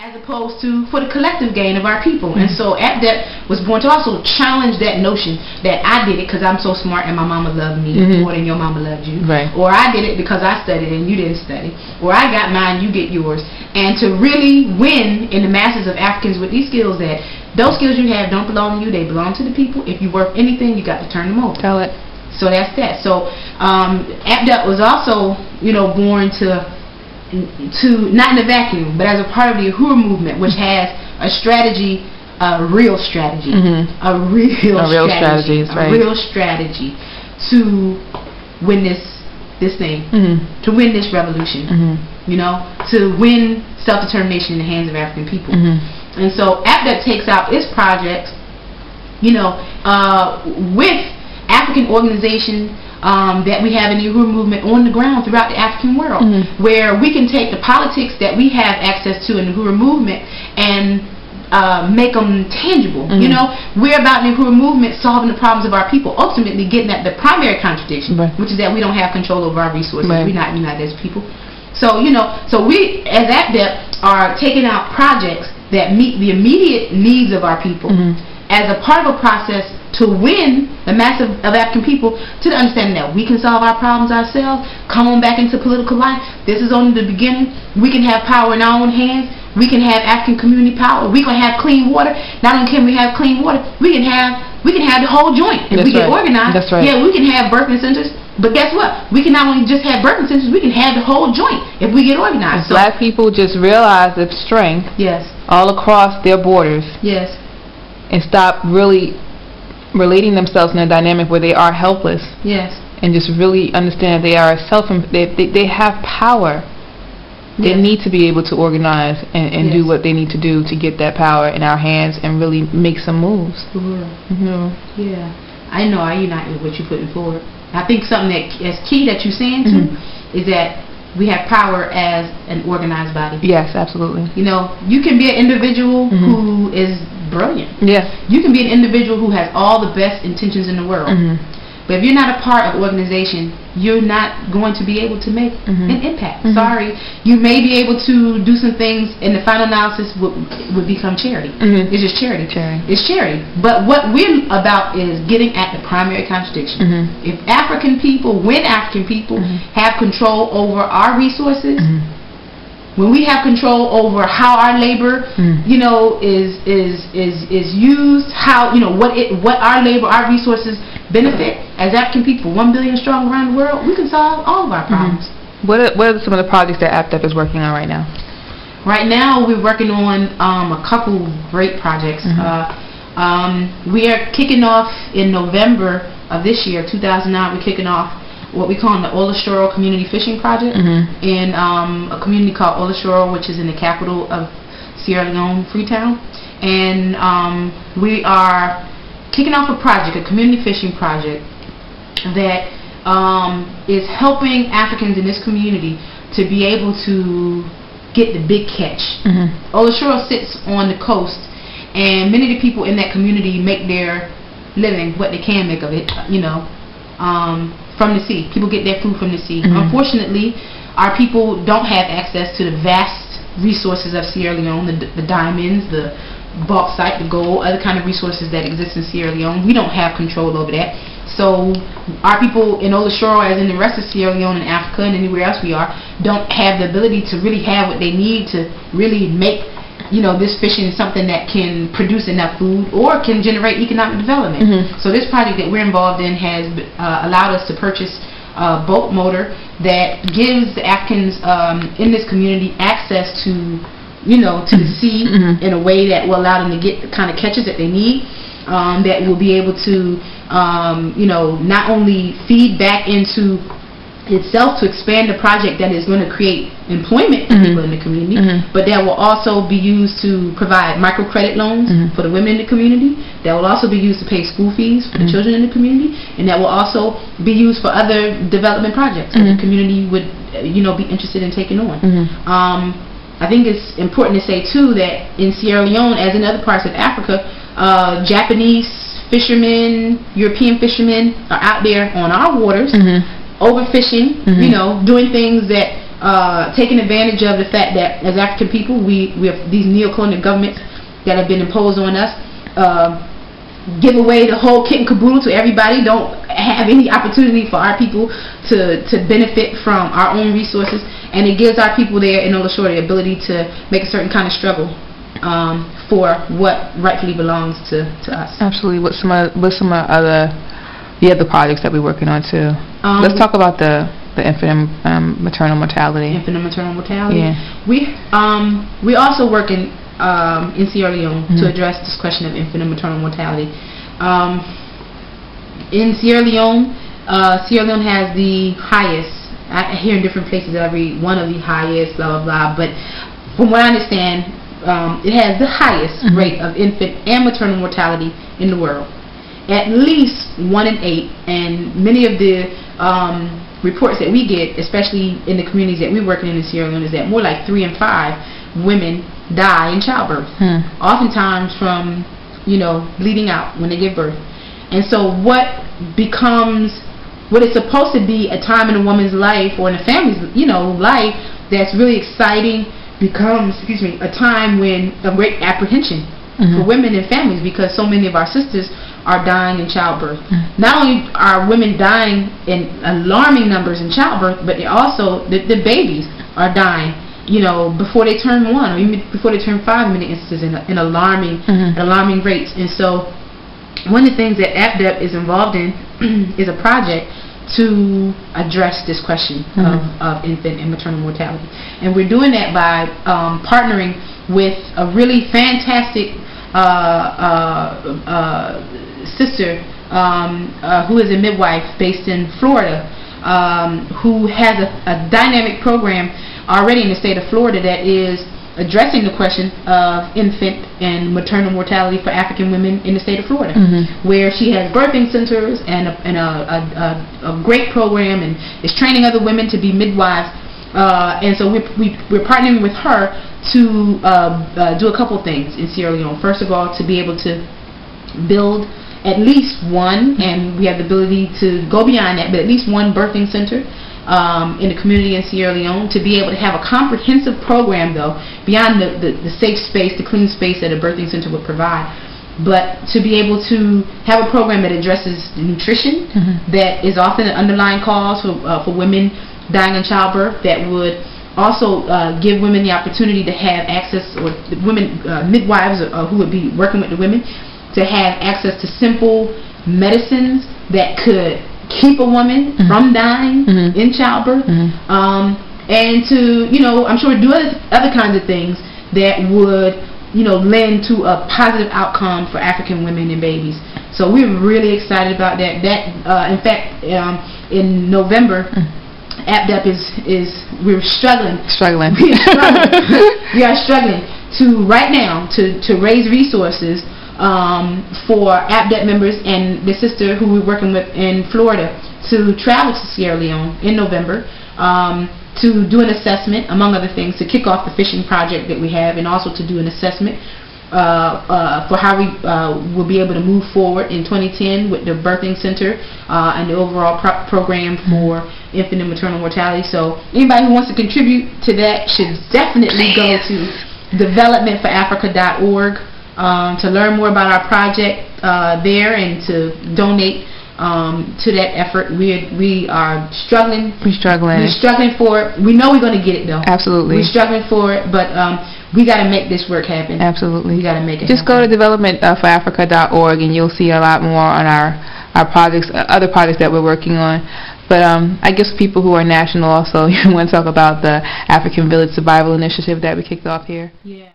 as opposed to for the collective gain of our people. And so AAPDEP was born to also challenge that notion that I did it because I'm so smart and my mama loved me more than your mama loved you. Right. Or I did it because I studied and you didn't study. Or I got mine, you get yours. And to really win in the masses of Africans with these skills, that those skills you have don't belong to you, they belong to the people. If you're worth anything, you got to turn them over. Tell it. So that's that. So AAPDEP was also, born to not in a vacuum, but as a part of the Uhuru movement, which has a strategy, a real strategy, a real strategy to win this thing, to win this revolution, to win self-determination in the hands of African people. And so AAPDEP takes out its projects, with African organization that we have in the Uhuru movement on the ground throughout the African world, where we can take the politics that we have access to in the Uhuru movement and make them tangible. We're about the Uhuru movement solving the problems of our people, ultimately getting at the primary contradiction, which is that we don't have control over our resources. We're not united as people. So so we as AAPDEP are taking out projects that meet the immediate needs of our people as a part of a process to win the mass of African people to the understanding that we can solve our problems ourselves, come on back into political life. This is only the beginning. We can have power in our own hands. We can have African community power. We can have clean water. Not only can we have clean water, we can have the whole joint if we get organized. That's right. Yeah, we can have birthing centers. But guess what? We can not only just have birthing centers, we can have the whole joint if we get organized. So black people just realize the strength all across their borders. Yes. And stop really relating themselves in a dynamic where they are helpless. Yes. And just really understand they are they have power. They need to be able to organize and do what they need to do to get that power in our hands and really make some moves. Yeah. I know I unite with what you're putting forward. I think something that is key that you're saying too is that we have power as an organized body. Yes, absolutely. You can be an individual who is brilliant. Yes. You can be an individual who has all the best intentions in the world. But if you're not a part of organization, you're not going to be able to make an impact. Sorry. You may be able to do some things, and the final analysis would become charity. It's just charity. It's charity. But what we're about is getting at the primary contradiction. If when African people have control over our resources, when we have control over how our labor, is used, how what our labor, our resources benefit as African people, 1 billion strong around the world, we can solve all of our problems. What are some of the projects that AAPDEP is working on right now? Right now, we're working on a couple great projects. We are kicking off in November of this year, 2009. We're kicking off what we call the Olashoro Community Fishing Project in a community called Olashoro, which is in the capital of Sierra Leone, Freetown. And we are kicking off a project, a community fishing project, that is helping Africans in this community to be able to get the big catch. Olashoro sits on the coast, and many of the people in that community make their living, what they can make of it, from the sea. People get their food from the sea. Unfortunately, our people don't have access to the vast resources of Sierra Leone, the diamonds, the bauxite, the gold, other kind of resources that exist in Sierra Leone. We don't have control over that. So our people in Olashoro, as in the rest of Sierra Leone and Africa and anywhere else we are, don't have the ability to really have what they need to really make this fishing something that can produce enough food or can generate economic development. So this project that we're involved in has allowed us to purchase a boat motor that gives the Africans in this community access to to the sea in a way that will allow them to get the kind of catches that they need, that will be able to not only feed back into itself to expand the project that is going to create employment for people in the community, but that will also be used to provide microcredit loans for the women in the community, that will also be used to pay school fees for the children in the community, and that will also be used for other development projects that the community would be interested in taking on. I think it's important to say too that in Sierra Leone, as in other parts of Africa, Japanese fishermen, European fishermen are out there on our waters overfishing, doing things that taking advantage of the fact that as African people, we have these neo-colonial governments that have been imposed on us, give away the whole kit and caboodle to everybody, don't have any opportunity for our people to benefit from our own resources, and it gives our people there in Nova Shore the ability to make a certain kind of struggle for what rightfully belongs to us. Absolutely. What's some other projects that we're working on too? Let's talk about the infant and maternal mortality. Infant and maternal mortality. Yeah. We also work in Sierra Leone to address this question of infant and maternal mortality. In Sierra Leone has the highest. I hear in different places every one of the highest, blah blah blah. But from what I understand, it has the highest rate of infant and maternal mortality in the world. At least 1 in 8, and many of the reports that we get, especially in the communities that we're working in Sierra Leone, is that more like 3 in 5 women die in childbirth, oftentimes from bleeding out when they give birth. And so what is supposed to be a time in a woman's life or in a family's life that's really exciting becomes a time when of great apprehension for women and families, because so many of our sisters are dying in childbirth. Not only are women dying in alarming numbers in childbirth, but also the babies are dying before they turn 1 or even before they turn 5 in many instances in alarming rates. And so one of the things that AAPDEP is involved in is a project to address this question of infant and maternal mortality. And we're doing that by partnering with a really fantastic sister who is a midwife based in Florida, who has a dynamic program already in the state of Florida that is addressing the question of infant and maternal mortality for African women in the state of Florida, where she has birthing centers and a great program and is training other women to be midwives. And so we're partnering with her to do a couple things in Sierra Leone. First of all, to be able to build at least one, and we have the ability to go beyond that, but at least one birthing center in the community in Sierra Leone, to be able to have a comprehensive program, though, beyond the safe space, the clean space that a birthing center would provide, but to be able to have a program that addresses nutrition that is often an underlying cause for women dying in childbirth, that would also give women the opportunity to have access, or women midwives who would be working with the women, to have access to simple medicines that could keep a woman from dying in childbirth, and to I'm sure do other kinds of things that would lend to a positive outcome for African women and babies. So we're really excited about that. In fact, in November, AAPDEP we're struggling. We are struggling to right now to raise resources for AAPDEP members and the sister who we're working with in Florida to travel to Sierra Leone in November to do an assessment, among other things, to kick off the fishing project that we have, and also to do an assessment for how we will be able to move forward in 2010 with the birthing center and the overall program for infant and maternal mortality. So anybody who wants to contribute to that should definitely go to developmentforafrica.org to learn more about our project there, and to donate to that effort. We are struggling. We're struggling for it. We know we're going to get it, though. Absolutely. We're struggling for it, but we got to make this work happen. Absolutely. We got to make it Just happen. go to developmentforafrica.org and you'll see a lot more on our projects, other projects that we're working on. But I guess people who are national also, you want to talk about the African Village Survival Initiative that we kicked off here. Yeah.